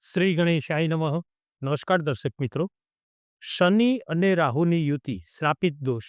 શ્રી ગણેશાય નમઃ. નમસ્કાર દર્શક મિત્રો. શનિ અને રાહુની યુતિ શ્રાપિત દોષ.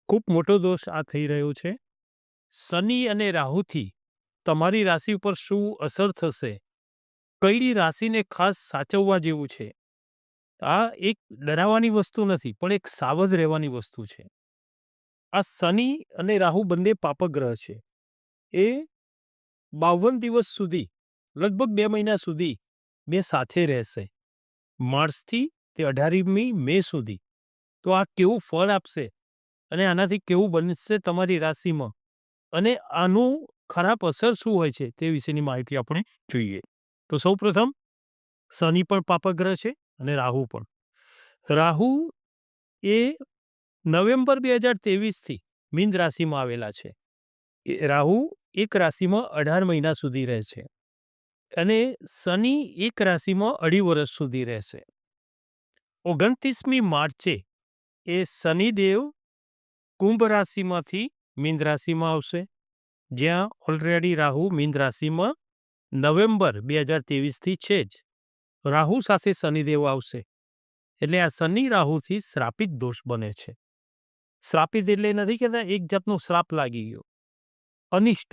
ખૂબ મોટો દોષ આ થઈ રહ્યો છે. શનિ અને રાહુથી તમારી રાશિ ઉપર શું અસર થશે, કઈ રાશિને ખાસ સાચવવા જેવું છે, આ એક ડરાવવાની વસ્તુ નથી પણ એક સાવધ રહેવાની વસ્તુ છે. આ શનિ અને રાહુ બંને પાપગ્રહ છે. એ 52 દિવસ સુધી, લગભગ 2 મહિના સુધી બે સાથે રહેશે, માર્ચથી તે 18મી મે સુધી. તો આ કેવું ફળ આપશે અને આનાથી કેવું બનશે તમારી રાશિમાં, અને આનું ખરાબ અસર શું હોય છે તે વિશેની માહિતી આપણે જોઈએ. તો સૌપ્રથમ શનિ પણ પાપગ્રહ છે અને રાહુ પણ. રાહુ એ નવેમ્બર 2023થી મીન રાશિમાં આવેલા છે. એ રાહુ એક રાશિમાં 18 મહિના સુધી રહે છે અને શનિ એક રાશિમાં 2.5 વર્ષ સુધી રહેશે. 29મી માર્ચે એ શનિદેવ કુંભ રાશિમાંથી મીન રાશિમાં આવશે, જ્યાં ઓલરેડી રાહુ મીન રાશિમાં નવેમ્બર 2023થી છે જ. રાહુ સાથે શનિદેવ આવશે એટલે આ શનિ રાહુથી શ્રાપિત દોષ બને છે. શ્રાપિત એટલે નથી કહેતા એક જાતનો શ્રાપ લાગી ગયો, અનિષ્ટ,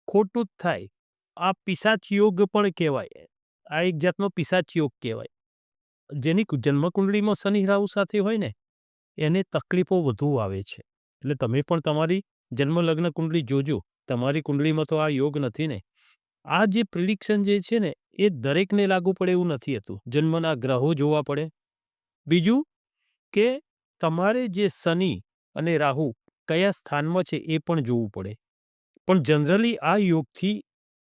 ખોટું જ થાય. આ પિશાચ યોગ પણ કહેવાય. આ એક જાતનો પિશાચ યોગ કહેવાય. જેની જન્મકુંડળીમાં શનિ રાહુ સાથે હોય ને, એને તકલીફો વધુ આવે છે. એટલે તમે પણ તમારી જન્મ લગ્ન કુંડળી જોજો. તમારી કુંડળીમાં તો આ યોગ નથી ને. આ જે પ્રિડિક્શન જે છે ને, એ દરેકને લાગુ પડે એવું નથી હતું. જન્મના ગ્રહો જોવા પડે. બીજું કે તમારે જે શનિ અને રાહુ કયા સ્થાનમાં છે એ પણ જોવું પડે. પણ જનરલી આ યોગથી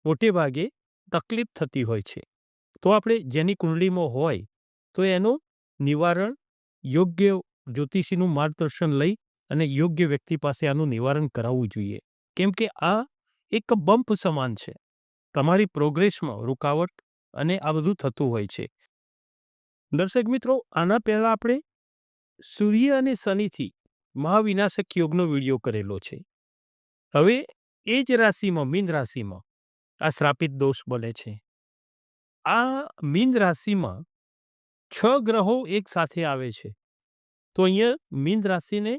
મોટે ભાગે તકલીફ થતી હોય છે. તો આપણે જેની કુંડળીમાં હોય તો એનું નિવારણ યોગ્ય જ્યોતિષીનું માર્ગદર્શન લઈ અને યોગ્ય વ્યક્તિ પાસે આનું નિવારણ કરાવવું જોઈએ. કેમ કે આ એક બમ્પ સમાન છે. તમારી પ્રોગ્રેસમાં રૂકાવટ અને આ બધું થતું હોય છે. દર્શક મિત્રો, આના પહેલા આપણે સૂર્ય અને શનિથી મહાવિનાશક યોગનો વિડીયો કરેલો છે. હવે એ જ રાશિમાં, મીન રાશિમાં આ શ્રાપિત દોષ બને છે. આ મીન રાશિમાં 6 ગ્રહો એક સાથે આવે છે. તો અહીંયા મીન રાશિને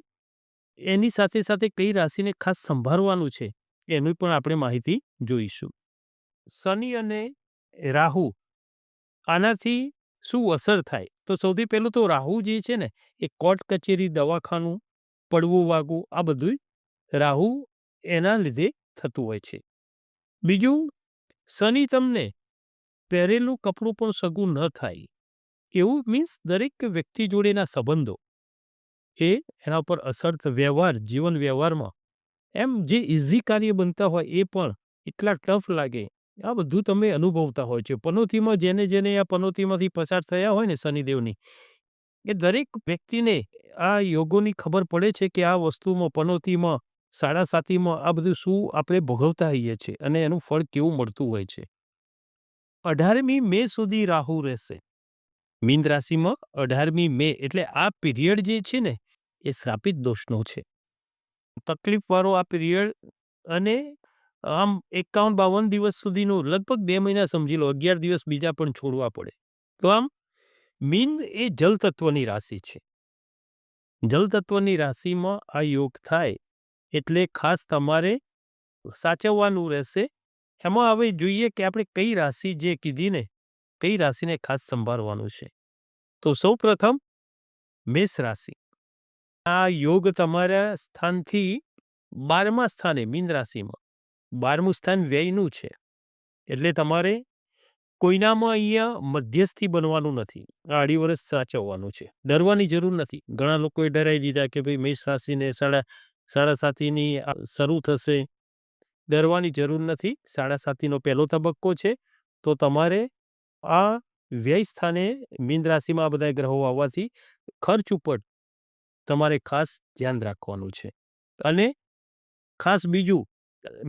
એની સાથે સાથે કઈ રાશિને ખાસ સંભાળવાનું છે એની પણ આપણે માહિતી જોઈશું. શનિ અને રાહુ, આનાથી શું અસર થાય? તો સૌથી પહેલું તો રાહુ જે છે ને, એ કોર્ટ કચેરી, દવાખાનું, પડવું વાગવું, આ બધું રાહુ એના લીધે થતું હોય છે. બીજું, શનિ તમને પહેરેલું કપડું પણ સગું ન થાય એવું, મીન્સ દરેક વ્યક્તિ જોડેના સંબંધો એ એના ઉપર અસર, વ્યવહાર, જીવન વ્યવહારમાં એમ જે ઇઝી કાર્ય બનતા હોય એ પણ એટલા ટફ લાગે. આ બધું તમે અનુભવતા હોય છે. પનોતીમાં જેને જેને આ પનોતીમાંથી પસાર થયા હોય ને શનિદેવની, એ દરેક વ્યક્તિને આ યોગોની ખબર પડે છે કે આ વસ્તુમાં, પનોતીમાં, સાડાસાતીમાં આ બધું શું આપણે ભોગવતા હોઈએ છીએ અને એનું ફળ કેવું મળતું હોય છે. 18મી મે સુધી રાહુ રહેશે મીન રાશિમાં. 18મી મે એટલે આ પીરિયડ જે છે ને, એ શ્રાપિત દોષનો છે. તકલીફવાળો આ પીરિયડ. અને આમ 51-52 દિવસ સુધીનું, લગભગ 2 મહિના સમજી લો, 11 દિવસ બીજા પણ છોડવા પડે. તો આમ મીન એ જલ તત્વની રાશિ છે. જલ તત્વની રાશિમાં આ યોગ થાય એટલે ખાસ તમારે સાચવવાનું રહેશે. એમાં હવે જોઈએ કે આપણે કઈ રાશિ જે કીધી ને, કઈ રાશિને ખાસ સંભાળવાનું છે. તો સૌ પ્રથમ મેષ રાશિ. આ યોગ તમારા સ્થાનથી 12મા સ્થાને, મીન રાશિમાં 12મું સ્થાન વ્યયનું છે. એટલે તમારે કોઈનામાં અહીંયા મધ્યસ્થી બનવાનું નથી. આ 2.5 વર્ષ સાચવવાનું છે. ડરવાની જરૂર નથી. ઘણા લોકોએ ડરાવી દીધા કે ભાઈ મેષ રાશિને સાડાસાતીની શરૂ થશે. ડરવાની જરૂર નથી. સાડાસાતીનો પહેલો તબક્કો છે. તો તમારે આ વ્યય સ્થાને મીન રાશિમાં આ બધા ગ્રહો આવવાથી ખર્ચ ઉપર તમારે ખાસ ધ્યાન રાખવાનું છે. અને ખાસ બીજું,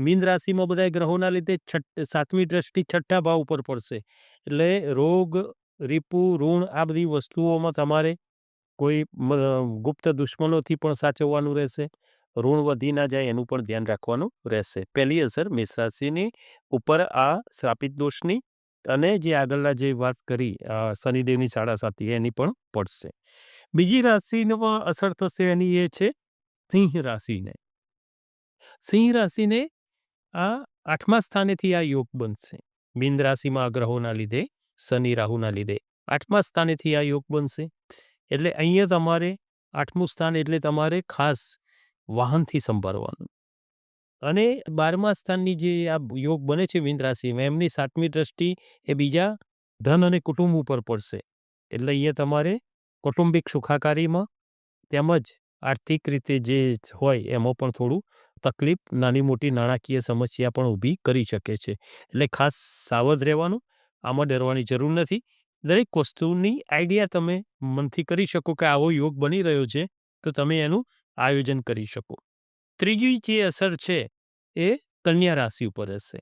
મીન રાશિમાં બધા ગ્રહોના લીધે 7મી દ્રષ્ટિ 6ઠ્ઠા ભાવ ઉપર પડશે. એટલે રોગ, રીપુ, ઋણ, આ બધી વસ્તુઓમાં તમારે કોઈ ગુપ્ત દુશ્મનોથી પણ સાચવવાનું રહેશે. ઋણ વધી ના જાય એનું પણ ધ્યાન રાખવાનું રહેશે. પહેલી અસર મેષ રાશિની ઉપર આ શ્રાપિત દોષની. અને જે આગળના જે વાત કરી શનિદેવની સાડાસાતી એની પણ પડશે. બીજી રાશિમાં અસર થશે એની એ છે સિંહ રાશિને. સિંહ રાશિને આ 8મા સ્થાનેથી આ યોગ બનશે. મીન રાશિમાં આ ગ્રહોના લીધે, શનિ રાહુના લીધે 8મા સ્થાનેથી આ યોગ બનશે. એટલે અહીંયા તમારે 8મું સ્થાન એટલે તમારે ખાસ વાહનથી સંભાળવાનું. અને 12મા સ્થાનની જે આ યોગ બને છે મીન રાશિમાં એમની 7મી દ્રષ્ટિ એ બીજા ધન અને કુટુંબ ઉપર પડશે. એટલે અહીંયા તમારે કૌટુંબિક સુખાકારીમાં તેમજ આર્થિક રીતે જે હોય એમાં પણ થોડું તકલીફ, નાની મોટી નાણાકીય સમસ્યા પણ ઊભી કરી શકે છે. એટલે ખાસ સાવધ રહેવાનું. આમાં ડરવાની જરૂર નથી. દરેક વસ્તુની આઈડિયા તમે મનથી કરી શકો કે આવો યોગ બની રહ્યો છે તો તમે એનું આયોજન કરી શકો. ત્રીજી જે અસર છે એ કન્યા રાશિ ઉપર હશે.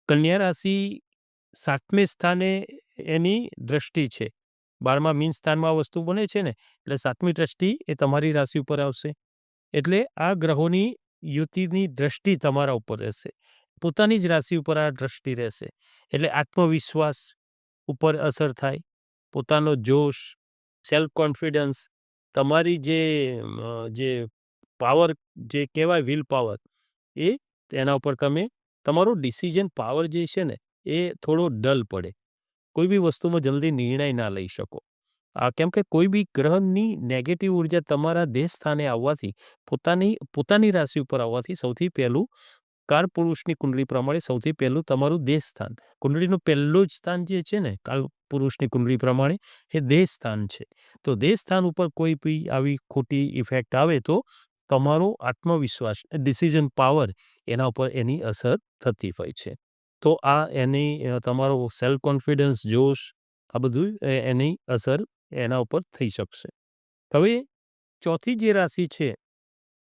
કન્યા રાશિ 7મે સ્થાને એની દ્રષ્ટિ છે. 12મા મીન સ્થાનમાં આ વસ્તુ બને છે ને એટલે 7મી દ્રષ્ટિ એ તમારી રાશિ ઉપર આવશે. એટલે આ ગ્રહોની યુતિની દ્રષ્ટિ તમારા ઉપર રહેશે. પોતાની જ રાશિ ઉપર આ દ્રષ્ટિ રહેશે. એટલે આત્મવિશ્વાસ ઉપર અસર થાય. પોતાનો જોશ, સેલ્ફ કોન્ફિડન્સ, તમારી જે પાવર જે કહેવાય વિલ પાવર એ એના ઉપર તમે તમારો ડિસિઝન પાવર જે છે ને એ થોડો ડલ પડે. કોઈ બી વસ્તુમાં જલ્દી નિર્ણય ના લઈ શકો. કેમ કે કોઈ બી ગ્રહની નેગેટિવ ઉર્જા તમારા દેહ સ્થાને આવવાથી પોતાની રાશિ ઉપર આવવાથી સૌથી પહેલું કાળપુરુષની કુંડળી પ્રમાણે સૌથી પહેલું તમારું દેહ સ્થાન. કુંડળીનું પહેલું જ સ્થાન જે છે ને કાળપુરુષની કુંડળી પ્રમાણે એ દેહ સ્થાન છે. તો દેહ સ્થાન ઉપર કોઈ બી આવી ખોટી ઇફેક્ટ આવે તો તમારો આત્મવિશ્વાસ, ડિસિઝન પાવર એના ઉપર એની અસર થતી હોય છે. તો આ એની તમારો સેલ્ફ કોન્ફિડન્સ, જોશ આ બધું એની અસર એના ઉપર થઈ શકશે. હવે ચોથી જે રાશિ છે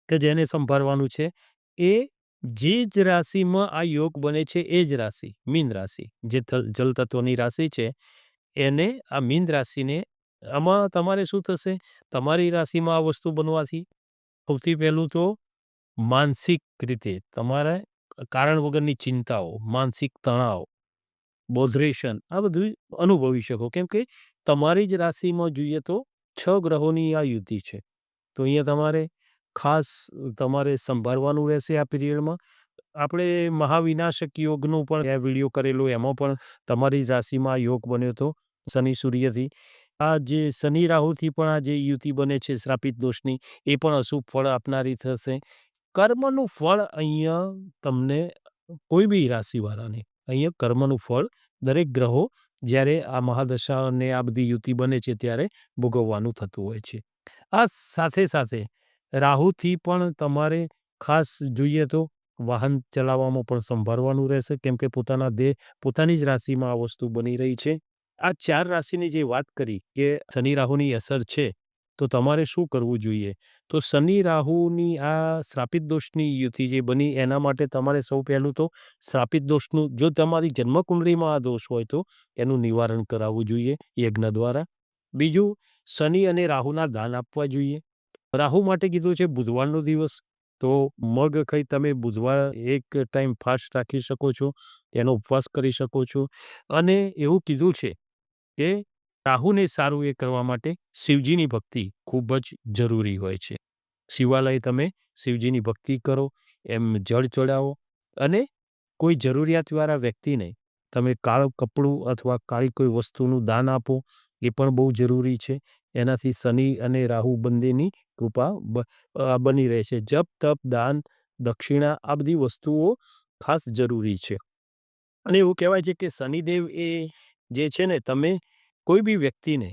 કે જેને સંભાળવાનું છે એ જે જ રાશિમાં આ યોગ બને છે એ જ રાશિ મીન રાશિ જે જલ તત્વની રાશિ છે એને આ મીન રાશિને આમાં તમારે શું થશે? તમારી રાશિમાં આ વસ્તુ બનવાથી સૌથી પહેલું તો માનસિક રીતે તમારે કારણ વગરની ચિંતાઓ, માનસિક તણાવ, બોધરેશન આ બધું અનુભવી શકો. કેમ કે તમારી જ રાશિમાં જોઈએ તો 6 ગ્રહોની આ યુતિ છે. તો અહીંયા તમારે ખાસ તમારે સંભાળવાનું રહેશે આ પિરિયડમાં. આપણે મહાવિનાશક યોગનું પણ વિડીયો કરેલો એમાં પણ તમારી રાશિમાં યોગ બન્યો હતો શનિ સૂર્યથી. આ જે શનિ રાહુથી પણ આ જે યુતિ બને છે શ્રાપિત દોષની એ પણ અશુભ ફળ આપનારી થશે. કર્મનું ફળ અહીંયા તમને કોઈ બી રાશિવાળાને અહીંયા કર્મનું ફળ દરેક ગ્રહો જ્યારે આ મહાદશા અને આ બધી યુતિ બને છે ત્યારે ભોગવવાનું થતું હોય છે. આ સાથે સાથે રાહુથી પણ તમારે ખાસ જોઈએ તો વાહન ચલાવવામાં પણ સંભાળવાનું રહેશે. કેમ કે પોતાની જ રાશિમાં આ વસ્તુ બની રહી છે. આ 4 રાશિની જે વાત કરી કે શનિ રાહુની અસર છે તો તમારે શું કરવું જોઈએ? તો શનિ રાહુની આ શ્રાપિત દોષની યુતિ જે બની એના માટે તમારે સૌ પહેલું તો શ્રાપિત દોષનું જો તમારી જન્મકુંડળીમાં આ દોષ હોય તો એનું નિવારણ કરાવવું જોઈએ યજ્ઞ દ્વારા. બીજું શનિ અને રાહુના દાન આપવા જોઈએ. રાહુ માટે કીધું છે બુધવારનો દિવસ. તો મગ ખાઈ તમે બુધવાર એક ટાઈમ ફાસ્ટ રાખી શકો છો. એનો ઉપવાસ કરી શકો છો. અને એવું કીધું છે કે રાહુને સારું એ કરવા માટે શિવજીની ભક્તિ ખૂબ જ જરૂરી હોય છે. શિવાલય તમે શિવજીની ભક્તિ કરો, એમ જળ ચડાવો અને કોઈ જરૂરિયાતવાળા વ્યક્તિને તમે કાળું કપડું અથવા કાળી કોઈ વસ્તુનું દાન આપો એ પણ બહુ જરૂરી છે. એનાથી શનિ અને રાહુ બંનેની કૃપા બની રહે છે. જપ, તપ, દાન, દક્ષિણા આ બધી વસ્તુઓ ખાસ જરૂરી છે. અને એવું કહેવાય છે કે શનિદેવ એ જે છે ને તમે કોઈ બી વ્યક્તિને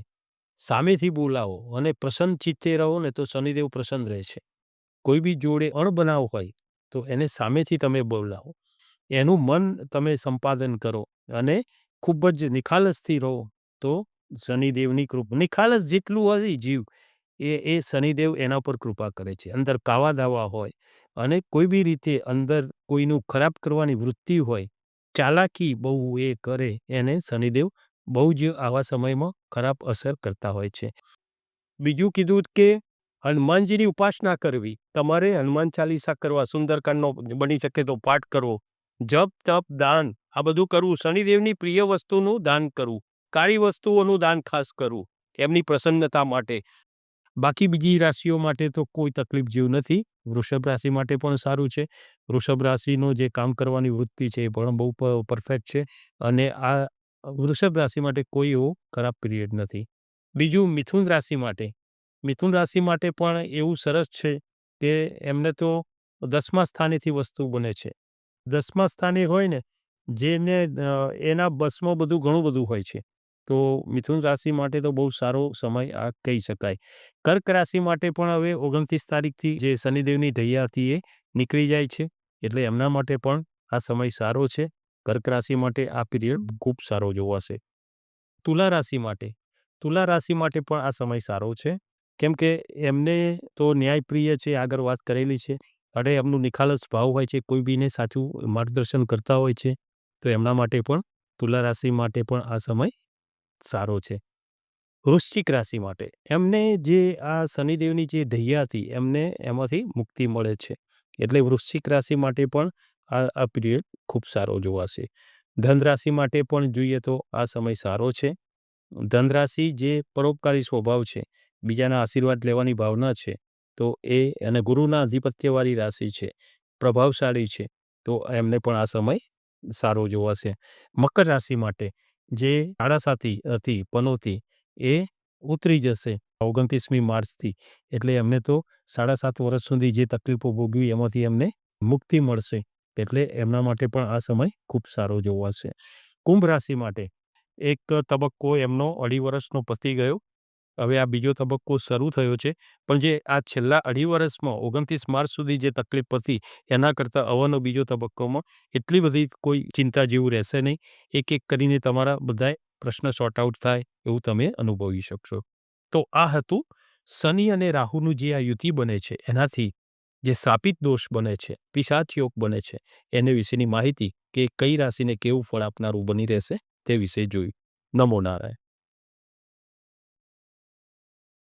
સામેથી બોલાવો અને પ્રસન્ન ચિત્તે રહો ને તો શનિદેવ પ્રસન્ન રહે છે. કોઈ બી જોડે અણબનાવ હોય તો એને સામેથી તમે બોલાવો. એનું મન તમે સંપાદન કરો અને ખૂબ જ નિખાલસથી રહો તો શનિદેવની કૃપા નિખાલસ જેટલું હોય જીવ એ શનિદેવ એના પર કૃપા કરે છે. અંદર કાવા દાવા હોય અને કોઈ બી રીતે અંદર કોઈનું ખરાબ કરવાની વૃત્તિ હોય, ચાલાકી બહુ એ કરે એને શનિદેવ બહુ જ આવા સમયમાં ખરાબ અસર કરતા હોય છે. બીજું કીધું કે હનુમાનજીની ઉપાસના કરવી. તમારે હનુમાન ચાલીસા કરવા, સુંદરકાંડનો બની શકે તો પાઠ કરવો. જપ, તપ, દાન આ બધું કરવું. શનિદેવની પ્રિય વસ્તુનું દાન કરવું. કાળી વસ્તુઓનું દાન ખાસ કરવું એમની પ્રસન્નતા માટે. બાકી બીજી રાશિઓ માટે તો કોઈ તકલીફ જેવું નથી. વૃષભ રાશિ માટે પણ સારું છે. વૃષભ રાશિનો જે કામ કરવાની વૃત્તિ છે એ પણ બહુ પરફેક્ટ છે અને આ વૃષભ રાશિ માટે કોઈ એવો ખરાબ પિરિયડ નથી. બીજું મિથુન રાશિ માટે. મિથુન રાશિ માટે પણ એવું સરસ છે કે એમને તો 10મા સ્થાનેથી વસ્તુ બને છે. 10મા સ્થાને હોય ને જેને એના બસમાં બધું ઘણું બધું હોય છે. તો મિથુન રાશિ માટે તો બહુ સારો સમય આ કહી શકાય. કર્ક રાશિ માટે પણ હવે 29 તારીખથી જે શનિદેવની ઢૈયા હતી એ નીકળી જાય છે. એટલે એમના માટે પણ આ સમય સારો છે. કર્ક રાશિ માટે આ પિરિયડ ખૂબ સારો જોવાશે. તુલા રાશિ માટે. તુલા રાશિ માટે પણ આ સમય સારો છે. કેમ કે એમને તો ન્યાયપ્રિય છે, આગળ વાત કરેલી છે. અને એમનું નિખાલસ ભાવ હોય છે, કોઈ બીને સાચું માર્ગદર્શન કરતા હોય છે. તો એમના માટે પણ તુલા રાશિ માટે પણ આ સમય સારો છે. વૃશ્ચિક રાશિ માટે એમને જે આ શનિદેવની જે દૈયા હતી એમને એમાંથી મુક્તિ મળે છે. એટલે વૃશ્ચિક રાશિ માટે પણ આ પિરિયડ ખૂબ સારો જોવાશે. ધન રાશિ માટે પણ જોઈએ તો આ સમય સારો છે. ધન રાશિ જે પરોપકારી સ્વભાવ છે, બીજાના આશીર્વાદ લેવાની ભાવના છે, તો એ અને ગુરુના આધિપત્યવાળી રાશિ છે, પ્રભાવશાળી છે, તો એમને પણ આ સમય સારો જોવાશે. મકર રાશિ માટે જે સાડાસાતી હતી પનોતી એ ઉતરી જશે 29મી માર્ચથી. એટલે એમને તો 7.5 વર્ષ સુધી જે તકલીફો ભોગવી એમાંથી એમને મુક્તિ મળશે. એટલે એમના માટે પણ આ સમય ખૂબ સારો જોવાશે. કુંભ રાશિ માટે એક તબક્કો એમનો 2.5 વર્ષનો પતી ગયો. હવે આ બીજો તબક્કો શરૂ થયો છે. પણ જે આ છેલ્લા 2.5 વર્ષમાં 29 માર્ચ સુધી જે તકલીફ હતી એના કરતાં હવેનો બીજો તબક્કોમાં એટલી બધી કોઈ ચિંતા જેવું રહેશે નહીં. એક એક કરીને તમારા બધાય પ્રશ્ન સોર્ટ આઉટ થાય એવું તમે અનુભવી શકશો. તો આ હતું શનિ અને રાહુનું જે આ યુતિ બને છે એનાથી જે શાપિત દોષ બને છે, પિશાચ યોગ બને છે, એને વિશેની માહિતી કે કઈ રાશિને કેવું ફળ આપનારું બની રહેશે તે વિશે જોયું. નમો નારાયણ.